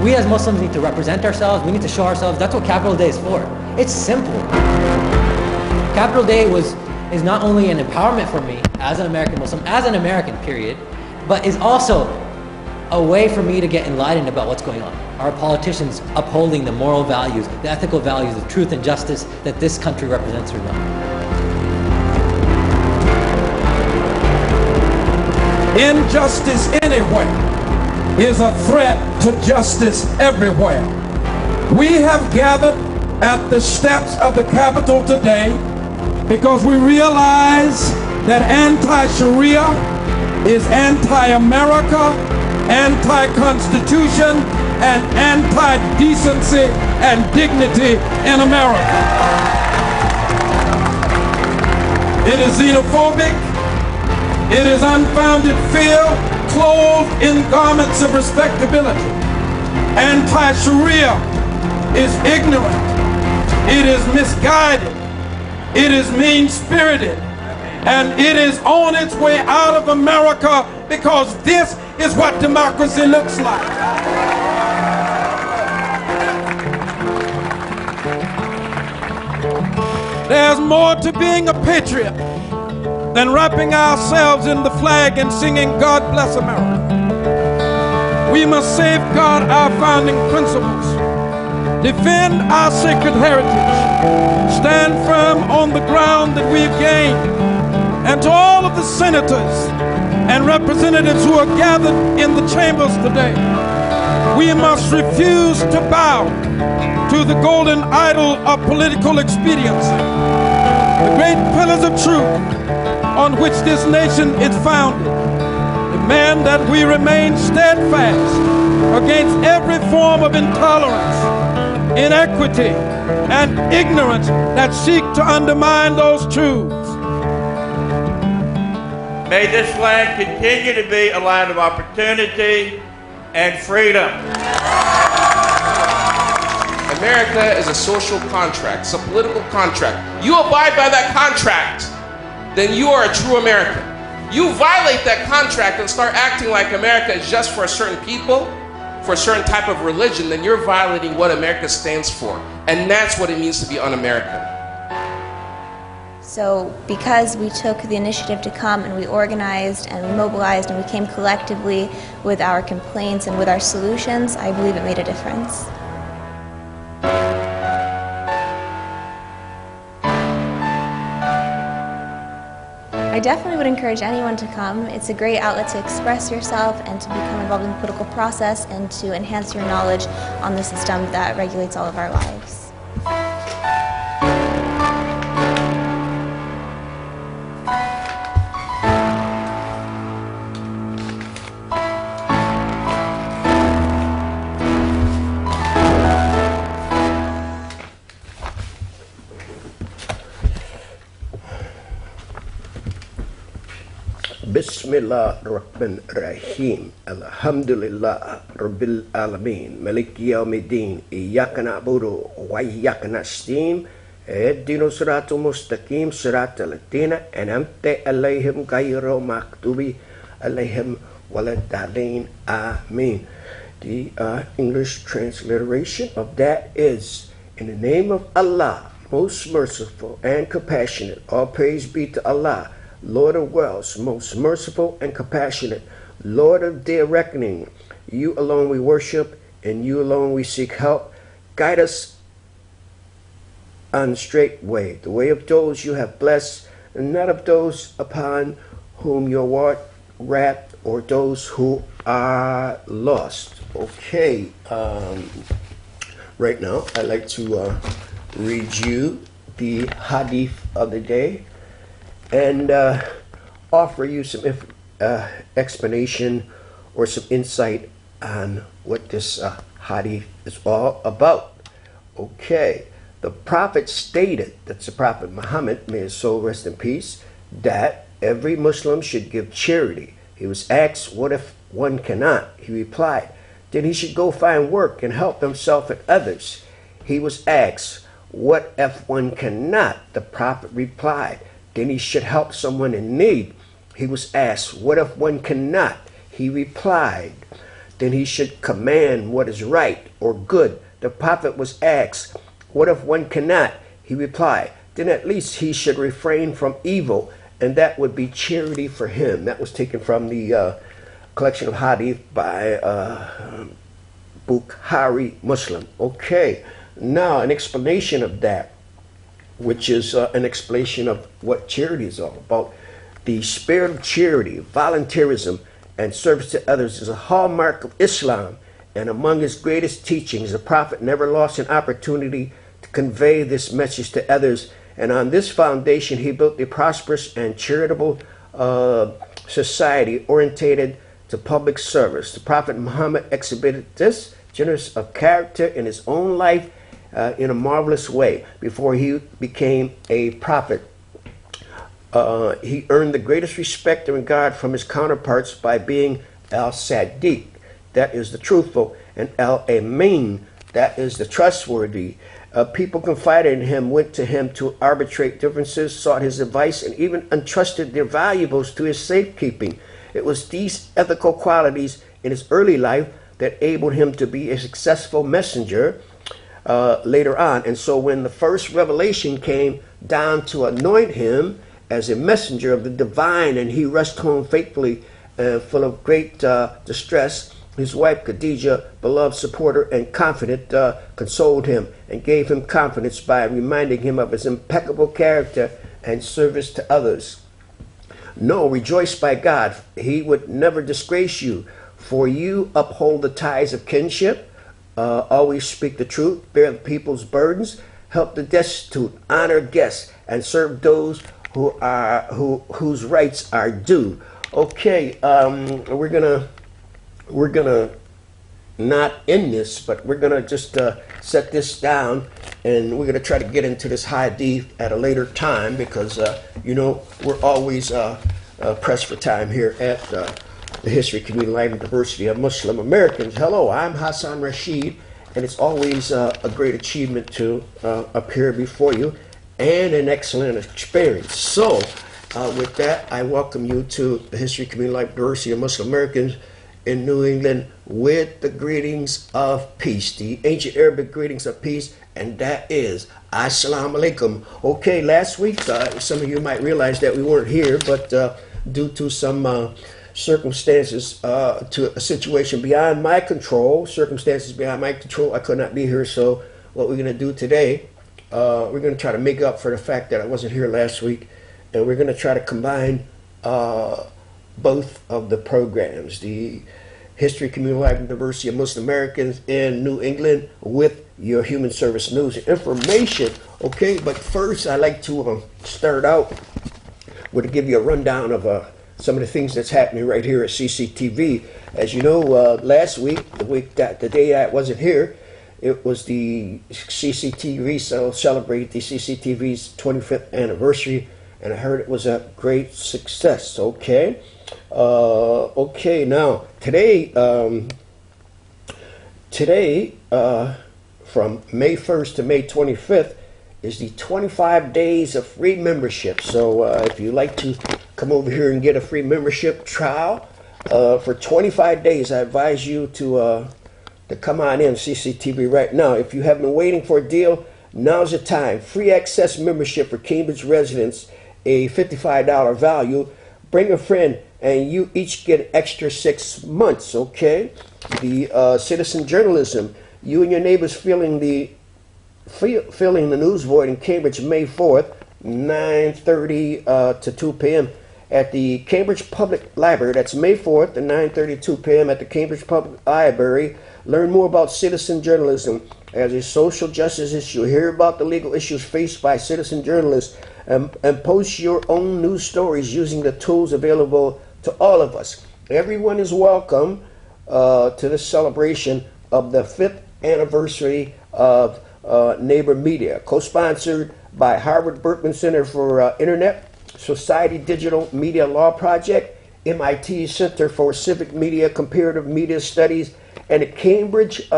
We as Muslims need to represent ourselves. We need to show ourselves. That's what Capital Day is for. It's simple. Capital Day is not only an empowerment for me as an American Muslim, as an American, period, but is also a way for me to get enlightened about what's going on. Our politicians upholding the moral values, the ethical values of truth and justice that this country represents or not. Injustice anywhere is a threat to justice everywhere. We have gathered at the steps of the Capitol today because we realize that anti-Sharia is anti-America, anti-Constitution, and anti-decency and dignity in America. It is xenophobic. It is unfounded fear clothed in garments of respectability. Anti-Sharia is ignorant. It is misguided. It is mean-spirited. And it is on its way out of America because this is what democracy looks like. There's more to being a patriot than wrapping ourselves in the flag and singing God Bless America. We must safeguard our founding principles, defend our sacred heritage, stand firm on the ground that we've gained. And to all of the senators and representatives who are gathered in the chambers today, we must refuse to bow to the golden idol of political expediency. The great pillars of truth on which this nation is founded demand that we remain steadfast against every form of intolerance, inequity, and ignorance that seek to undermine those truths. May this land continue to be a land of opportunity and freedom. America is a social contract. It's a political contract. You abide by that contract, then you are a true American. You violate that contract and start acting like America is just for a certain people, for a certain type of religion, then you're violating what America stands for. And that's what it means to be un-American. So because we took the initiative to come and we organized and we mobilized and we came collectively with our complaints and with our solutions, I believe it made a difference. I definitely would encourage anyone to come. It's a great outlet to express yourself and to become involved in the political process and to enhance your knowledge on the system that regulates all of our lives. Bismillahirrahmanirrahim. Alhamdulillah Rabbil Alameen. Maliki Yawmiddin. Iyyaka na'budu wa iyyaka nasta'in. Ihdina siratal mustaqim siratal ladzina an'amta 'alaihim ghayril maghdubi 'alaihim waladdallin. Amen. The English transliteration of that is, in the name of Allah, most merciful and compassionate. All praise be to Allah, Lord of worlds, most merciful and compassionate, Lord of their reckoning. You alone we worship, and you alone we seek help. Guide us on the straight way, the way of those you have blessed, and not of those upon whom your wrath, or those who are lost. Okay, right now I'd like to read you the hadith of the day and offer you some explanation or some insight on what this hadith is all about. Okay, the Prophet stated, that's the Prophet Muhammad, may his soul rest in peace, that every Muslim should give charity. He was asked, what if one cannot? He replied, then he should go find work and help himself and others. He was asked, what if one cannot? The Prophet replied, then he should help someone in need. He was asked, what if one cannot? He replied, then he should command what is right or good. The prophet was asked, what if one cannot? He replied, then at least he should refrain from evil, and that would be charity for him. That was taken from the collection of hadith by Bukhari Muslim. Okay, now an explanation of that, which is an explanation of what charity is all about. The spirit of charity, volunteerism, and service to others is a hallmark of Islam, and among his greatest teachings, the Prophet never lost an opportunity to convey this message to others, and on this foundation he built a prosperous and charitable society orientated to public service. The Prophet Muhammad exhibited this generous of character in his own life in a marvelous way. Before he became a prophet, he earned the greatest respect and regard from his counterparts by being al-Sadiq, that is the truthful, and al-Amin, that is the trustworthy. People confided in him, went to him to arbitrate differences, sought his advice, and even entrusted their valuables to his safekeeping. It was these ethical qualities in his early life that enabled him to be a successful messenger later on. And so when the first revelation came down to anoint him as a messenger of the divine, and he rushed home faithfully, full of great distress, his wife Khadijah, beloved supporter and confidant, consoled him and gave him confidence by reminding him of his impeccable character and service to others. No, rejoice by God, he would never disgrace you, for you uphold the ties of kinship, always speak the truth, bear the people's burdens, help the destitute, honor guests, and serve those whose rights are due. Okay, we're gonna not end this, but we're gonna just set this down, and we're gonna try to get into this hadith at a later time, because we're always pressed for time here at the History, Community, Life, and Diversity of Muslim Americans. Hello, I'm Hasson Rashid, and it's always a great achievement to appear before you, and an excellent experience. So, with that, I welcome you to the History, Community, Life, and Diversity of Muslim Americans in New England with the greetings of peace, the ancient Arabic greetings of peace, and that is Assalamu alaikum. Okay, last week, some of you might realize that we weren't here, but due to some circumstances, to a situation beyond my control, I could not be here. So what we're going to do today, we're going to try to make up for the fact that I wasn't here last week, and we're going to try to combine both of the programs, the History, Community, Life, and Diversity of Muslim Americans in New England with your human service news and information. Okay, but first I'd like to start out with to give you a rundown of some of the things that's happening right here at CCTV. As you know, last week, the day I wasn't here, it was the CCTV celebrated the CCTV's 25th anniversary, and I heard it was a great success. Okay. Okay, now today from May 1st to May 25th is the 25 days of free membership. So if you'd like to come over here and get a free membership trial for 25 days, I advise you to come on in CCTV right now. If you have been waiting for a deal, now's the time. Free access membership for Cambridge residents, a $55 value. Bring a friend, and you each get an extra 6 months. Okay, the citizen journalism. You and your neighbors filling the news void in Cambridge, May 4th, 9:30 to 2 p.m. at the Cambridge Public Library. That's May 4th, at 9:30 to 2 p.m. at the Cambridge Public Library. Learn more about citizen journalism as a social justice issue. Hear about the legal issues faced by citizen journalists, and post your own news stories using the tools available to all of us. Everyone is welcome to this celebration of the 5th anniversary of Neighbor Media, co-sponsored by Harvard Berkman Center for Internet, Society Digital Media Law Project, MIT Center for Civic Media, Comparative Media Studies, and the Cambridge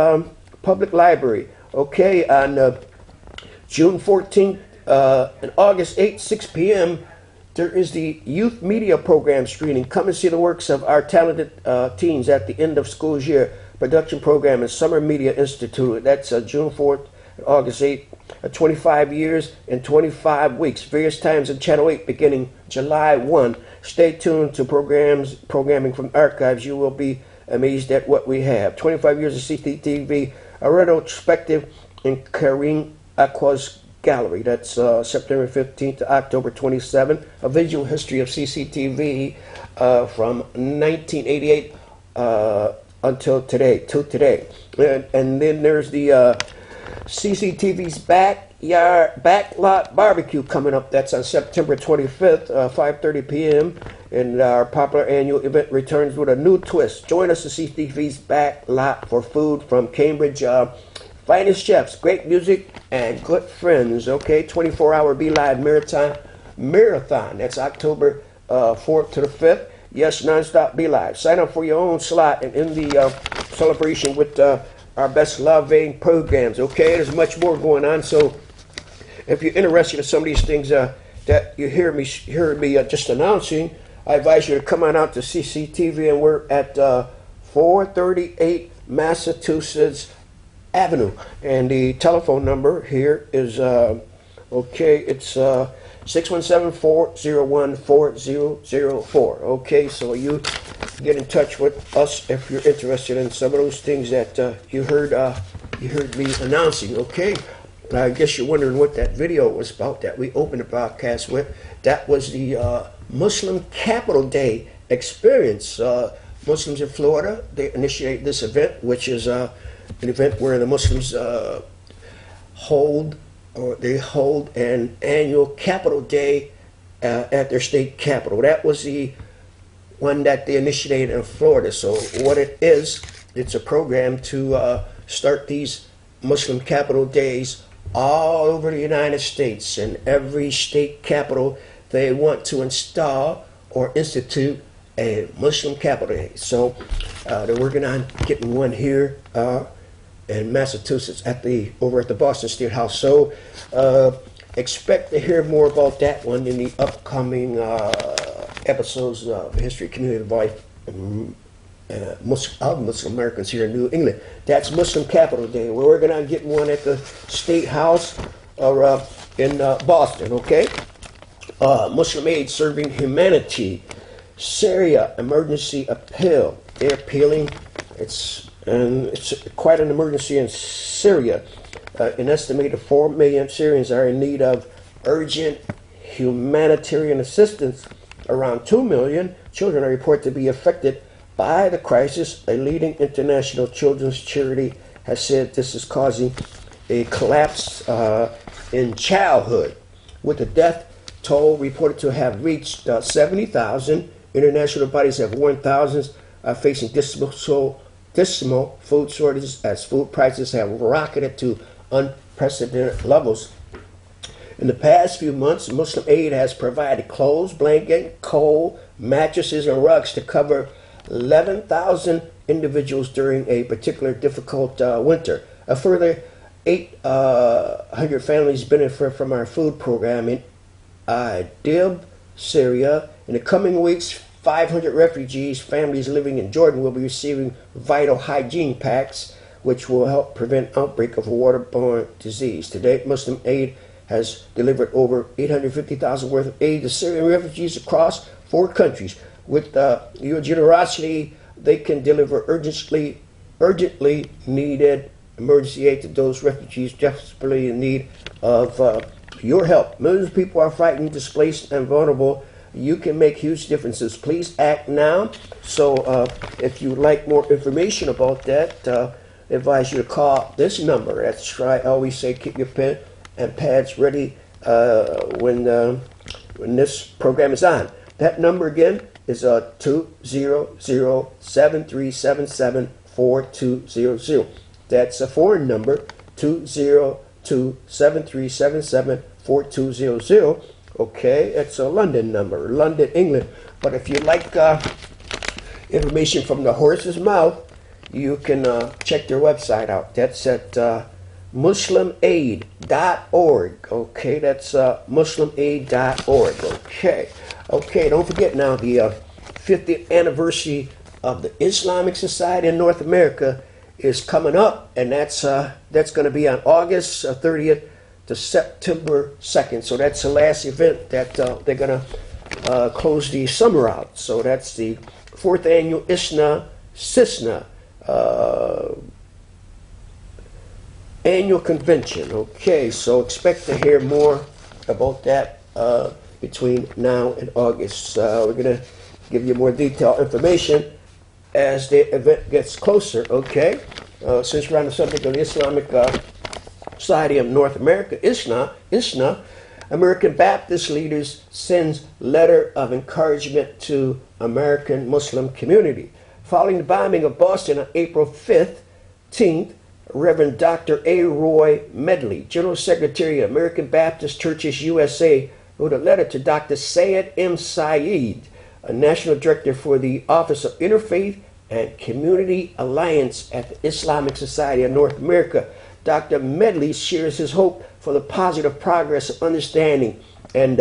Public Library. Okay, on June 14th and August 8th, 6 p.m., There is the youth media program screening. Come and see the works of our talented teens at the end of school year production program in Summer Media Institute. That's June 4th, August 8th. 25 years and 25 weeks. Various times in Channel 8 beginning July 1. Stay tuned to programming from archives. You will be amazed at what we have. 25 years of CCTV, a retrospective in Kareem Aqua's Gallery. That's September 15th to October 27th. A visual history of CCTV from 1988 until today, to today. And then there's the CCTV's Backlot Barbecue coming up. That's on September 25th, 5:30 p.m. And our popular annual event returns with a new twist. Join us at CCTV's Backlot for food from Cambridge. Finest chefs, great music, and good friends. Okay, 24-hour BeLive Marathon. That's October 4th to the 5th. Yes, nonstop BeLive. Sign up for your own slot and in the celebration with our best loving programs. Okay, there's much more going on. So if you're interested in some of these things that you hear me just announcing, I advise you to come on out to CCTV, and we're at 438 Massachusetts Avenue, and the telephone number here is it's 617-401-4004. Okay, so you get in touch with us if you're interested in some of those things that you heard me announcing. Okay, I guess you're wondering what that video was about that we opened the broadcast with. That was the Muslim Capital Day experience. Muslims in Florida, they initiate this event, which is an event where the Muslims hold an annual Capital Day at their state capital. That was the one that they initiated in Florida. So what it is, it's a program to start these Muslim Capital Days all over the United States. In every state capital, they want to install or institute a Muslim Capital Day. So they're working on getting one here in Massachusetts over at the Boston State House. So expect to hear more about that one in the upcoming episodes of History, Community Life of Muslim Americans here in New England. That's Muslim Capital Day. We're working on getting one at the State House or in Boston. Okay. Muslim Aid Serving Humanity. Syria emergency appeal. They're appealing. It's quite an emergency in Syria. An estimated 4 million Syrians are in need of urgent humanitarian assistance. Around 2 million children are reported to be affected by the crisis. A leading international children's charity has said this is causing a collapse in childhood, with the death toll reported to have reached 70,000. International bodies have warned thousands are facing dismal food shortages as food prices have rocketed to unprecedented levels. In the past few months, Muslim Aid has provided clothes, blankets, coal, mattresses, and rugs to cover 11,000 individuals during a particularly difficult winter. A further 800 families benefit from our food program in Idlib, Syria. In the coming weeks, 500 refugees, families living in Jordan, will be receiving vital hygiene packs, which will help prevent outbreak of a waterborne disease. To date, Muslim Aid has delivered over 850,000 worth of aid to Syrian refugees across 4 countries. With your generosity, they can deliver urgently needed emergency aid to those refugees desperately in need of your help. Millions of people are frightened, displaced, and vulnerable. You can make huge differences. Please act now. So if you would like more information about that, I advise you to call this number. That's why I always say keep your pen and pads ready when this program is on. That number again is 200-7377-4200. That's a foreign number, 202-7377-4200. Okay, it's a London number, London, England. But if you like information from the horse's mouth, you can check their website out. That's at muslimaid.org. Okay, that's muslimaid.org. Okay. Okay, don't forget now the 50th anniversary of the Islamic Society in North America is coming up, and that's going to be on August 30th to September 2nd. So that's the last event that they're going to close the summer out. So that's the 4th annual ISNA annual convention. Okay, so expect to hear more about that between now and August. We're going to give you more detailed information as the event gets closer. Okay, since we're on the subject of the Islamic Society of North America, ISNA, American Baptist leaders sends letter of encouragement to American Muslim community. Following the bombing of Boston on April 15th, Reverend Dr. A. Roy Medley, General Secretary of American Baptist Churches USA, wrote a letter to Dr. Sayed M. Saeed, a National Director for the Office of Interfaith and Community Alliance at the Islamic Society of North America. Dr. Medley shares his hope for the positive progress of understanding and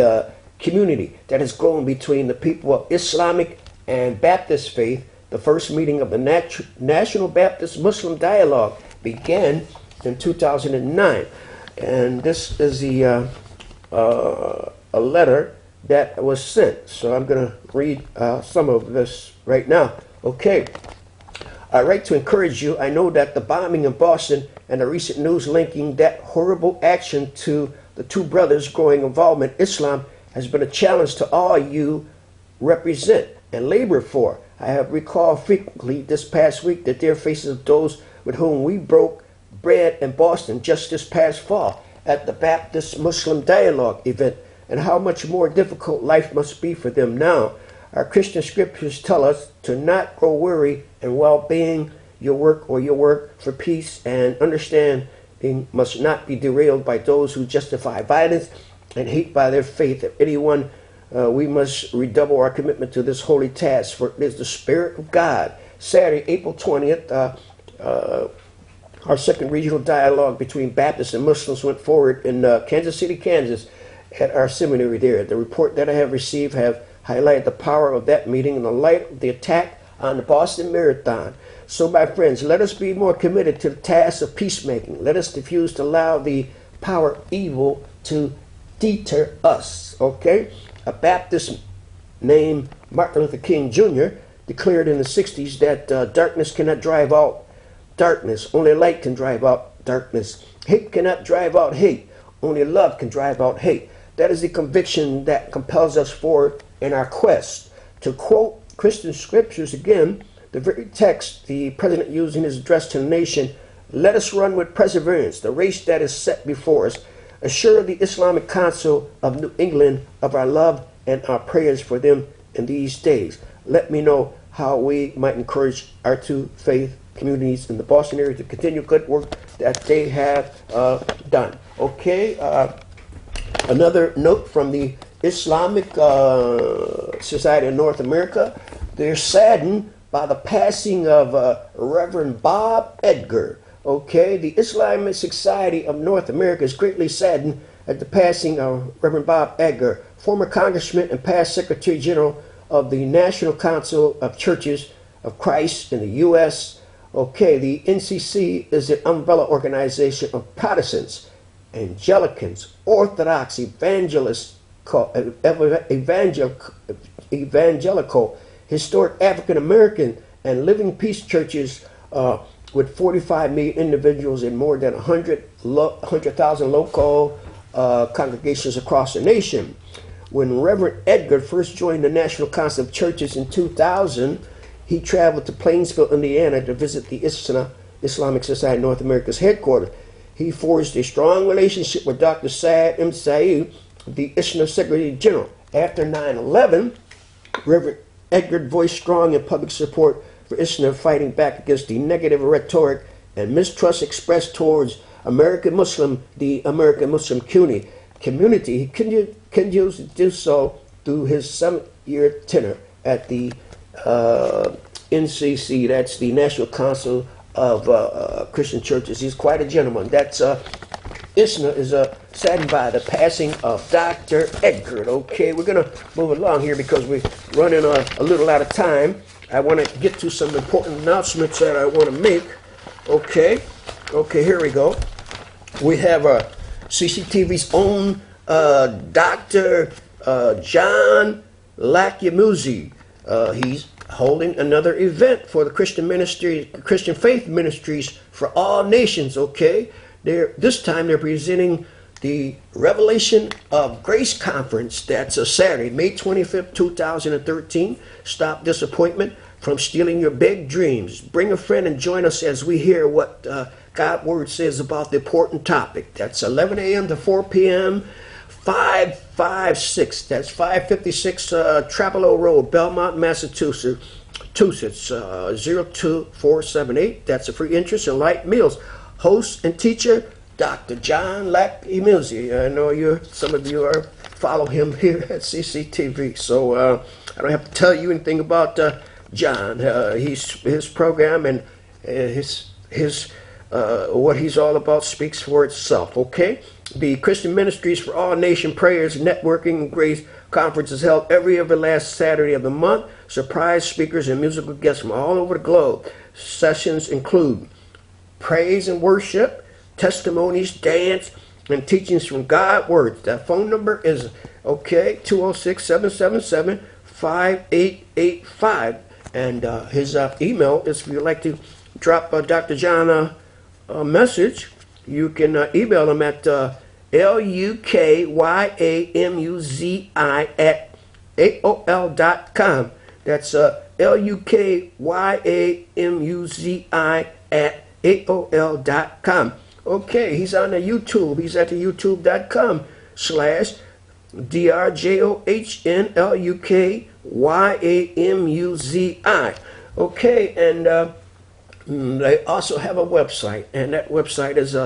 community that has grown between the people of Islamic and Baptist faith. The first meeting of the National Baptist Muslim Dialogue began in 2009. And this is a letter that was sent. So I'm going to read some of this right now. Okay. I write to encourage you. I know that the bombing in Boston and the recent news linking that horrible action to the two brothers' growing involvement in Islam has been a challenge to all you represent and labor for. I have recalled frequently this past week the dear faces of those with whom we broke bread in Boston just this past fall at the Baptist Muslim Dialogue event, and how much more difficult life must be for them now. Our Christian scriptures tell us to not grow weary in well-being your work for peace, and understanding must not be derailed by those who justify violence and hate by their faith. If anyone, we must redouble our commitment to this holy task, for it is the Spirit of God. Saturday, April 20th, our second regional dialogue between Baptists and Muslims went forward in Kansas City, Kansas, at our seminary there. The report that I have received have highlighted the power of that meeting in the light of the attack on the Boston Marathon. So, my friends, let us be more committed to the task of peacemaking. Let us refuse to allow the power of evil to deter us. Okay? A Baptist named Martin Luther King Jr. declared in the 60s that darkness cannot drive out darkness. Only light can drive out darkness. Hate cannot drive out hate. Only love can drive out hate. That is the conviction that compels us forward in our quest. To quote Christian scriptures again, the very text the president used in his address to the nation, let us run with perseverance the race that is set before us. Assure the Islamic Council of New England of our love and our prayers for them in these days. Let me know how we might encourage our two faith communities in the Boston area to continue good work that they have done. Okay, another note from the Islamic Society of North America. They're saddened by the passing of Reverend Bob Edgar. Okay, the Islamic Society of North America is greatly saddened at the passing of Reverend Bob Edgar, former congressman and past Secretary General of the National Council of Churches of Christ in the U.S. Okay, the NCC is an umbrella organization of Protestants, Anglicans, Orthodox, evangelical, historic African American, and Living Peace churches with 45 million individuals in more than 100,000 local congregations across the nation. When Reverend Edgar first joined the National Council of Churches in 2000, he traveled to Plainsville, Indiana to visit the Islamic Society of North America's headquarters. He forged a strong relationship with Dr. Sayed M. Saeed, the ISNA Secretary General. After 9/11, Reverend Edgar voiced strong and public support for ISNA, fighting back against the negative rhetoric and mistrust expressed towards the American Muslim community. He continues to do so through his 7-year tenure at the NCC, that's the National Council of Christian Churches. He's quite a gentleman. That's ISNA is a saddened by the passing of Dr. Edgar. Okay, we're going to move along here because we're running a little out of time. I want to get to some important announcements that I want to make. Okay, here we go. We have CCTV's own Dr. John Lakiamuzi. He's holding another event for the Christian Faith Ministries for All Nations. Okay, this time they're presenting the Revelation of Grace Conference. That's a Saturday, May 25th, 2013. Stop disappointment from stealing your big dreams. Bring a friend and join us as we hear what God's Word says about the important topic. That's 11 a.m. to 4 p.m. 556. That's 556 Trapelo Road, Belmont, Massachusetts. 02478. That's a free interest in light meals. Host and teacher, Dr. John Lakiamuzi. I know some of you follow him here at CCTV, so I don't have to tell you anything about John. His program and his what he's all about speaks for itself. Okay, the Christian Ministries for All Nation Prayers Networking and Grace Conference is held every last Saturday of the month. Surprise speakers and musical guests from all over the globe. Sessions include praise and worship, testimonies, dance, and teachings from God's Word. That phone number is 206-777-5885. And his email is, if you'd like to drop Dr. John a message, you can email him at lukyAmuzi@AOL.com. That's lukyAmuzi@AOL.com. Okay, he's on the YouTube. He's at the youtube.com/DRJOHNLUKYAMUZI. Okay, and they also have a website, and that website is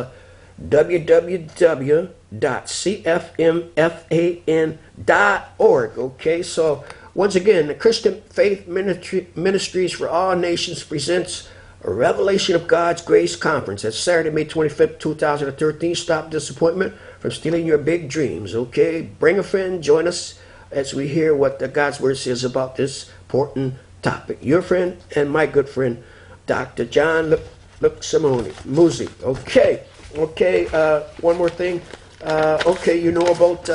www.cfmfan.org. Okay, so once again, the Christian Faith Ministries for All Nations presents a Revelation of God's Grace Conference. That's Saturday, May 25th, 2013. Stop disappointment from stealing your big dreams. Okay, bring a friend, join us as we hear what God's Word says about this important topic. Your friend and my good friend, Dr. John Lakiamuzi. Okay, one more thing. You know about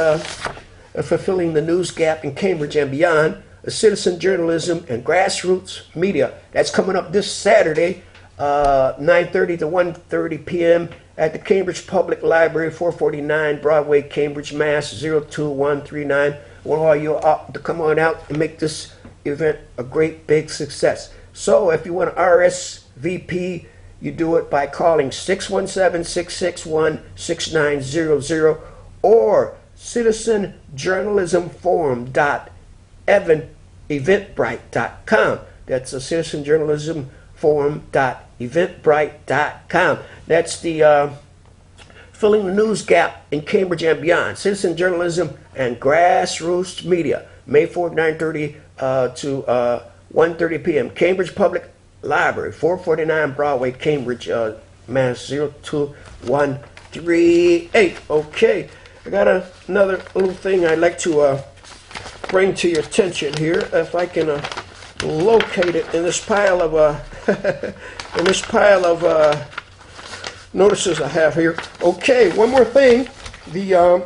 fulfilling the news gap in Cambridge and beyond. Citizen journalism and grassroots media. That's coming up this Saturday, 9:30 to 1:30 p.m. at the Cambridge Public Library, 449 Broadway, Cambridge, Mass. 02139. I want all you to come on out and make this event a great big success. So if you want to RSVP, you do it by calling 617-661-6900 or citizenjournalismforum.eventbrite.com. That's a citizenjournalismforum.eventbrite.com. That's the filling the news gap in Cambridge and beyond. Citizen journalism and grassroots media. May 4th, 9:30 to 1:30 p.m. Cambridge Public Library, 449 Broadway, Cambridge, Mass. 02138. Okay, I got another little thing I'd like to bring to your attention here. If I can locate it in this pile of notices I have here. Okay, one more thing. Now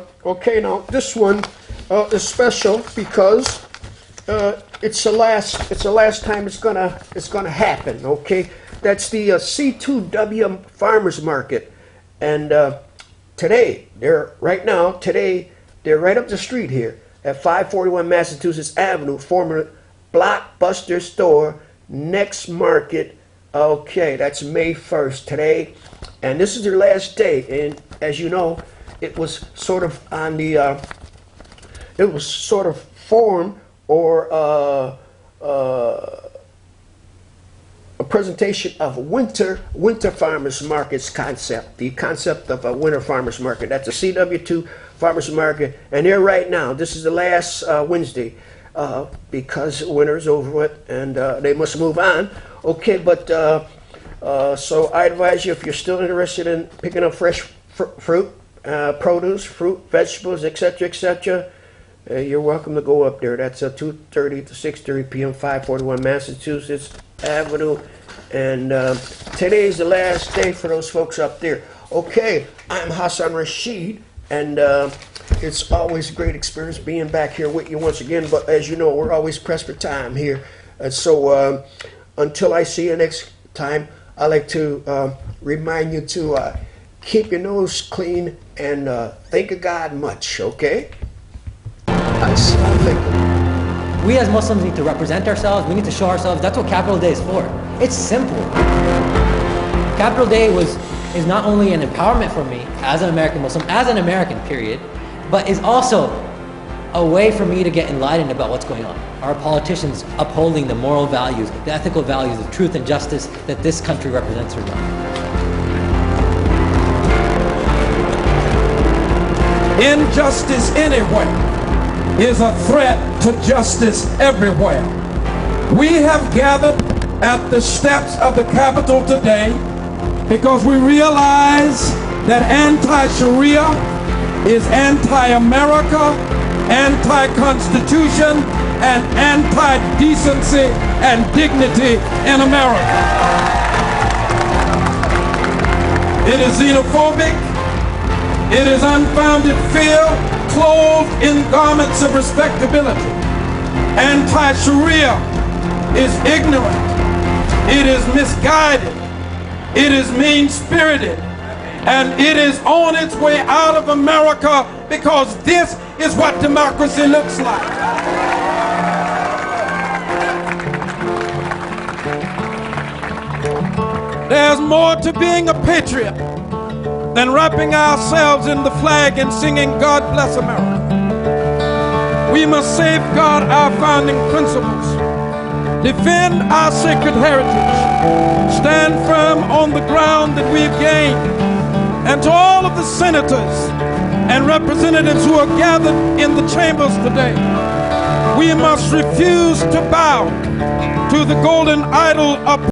this one is special because it's the last time it's gonna happen. Okay, that's the C2W Farmers Market, and today they're right up the street here at 541 Massachusetts Avenue, former Blockbuster store, next market. Okay, that's May 1st today, and this is their last day. And as you know, it was sort of on the formed or a presentation of winter farmers markets concept, the concept of a winter farmers market. That's a CW2 farmers market, and they're right now. This is the last Wednesday because winter's over with, and they must move on. Okay, but so I advise you, if you're still interested in picking up fresh fruit, produce, fruit, vegetables, etc., etc., you're welcome to go up there. That's 2:30 to 6:30 p.m., 541 Massachusetts Avenue. And today is the last day for those folks up there. Okay, I'm Hasson Rashid, and it's always a great experience being back here with you once again. But as you know, we're always pressed for time here. So until I see you next time, I like to remind you to keep your nose clean and think of God much, okay? We as Muslims need to represent ourselves. We need to show ourselves. That's what Capital Day is for. It's simple. Capital Day is not only an empowerment for me as an American Muslim, as an American, period, but is also a way for me to get enlightened about what's going on. Our politicians upholding the moral values, the ethical values of truth and justice that this country represents or not. Injustice anywhere is a threat to justice everywhere. We have gathered at the steps of the Capitol today because we realize that anti-Sharia is anti-America, anti-Constitution, and anti-decency and dignity in America. It is xenophobic. It is unfounded fear clothed in garments of respectability. Anti-Sharia is ignorant. It is misguided. It is mean-spirited. And it is on its way out of America because this is what democracy looks like. There's more to being a patriot than wrapping ourselves in the flag and singing God Bless America. We must safeguard our founding principles, defend our sacred heritage, stand firm on the ground that we've gained. And to all of the senators and representatives who are gathered in the chambers today, we must refuse to bow to the golden idol of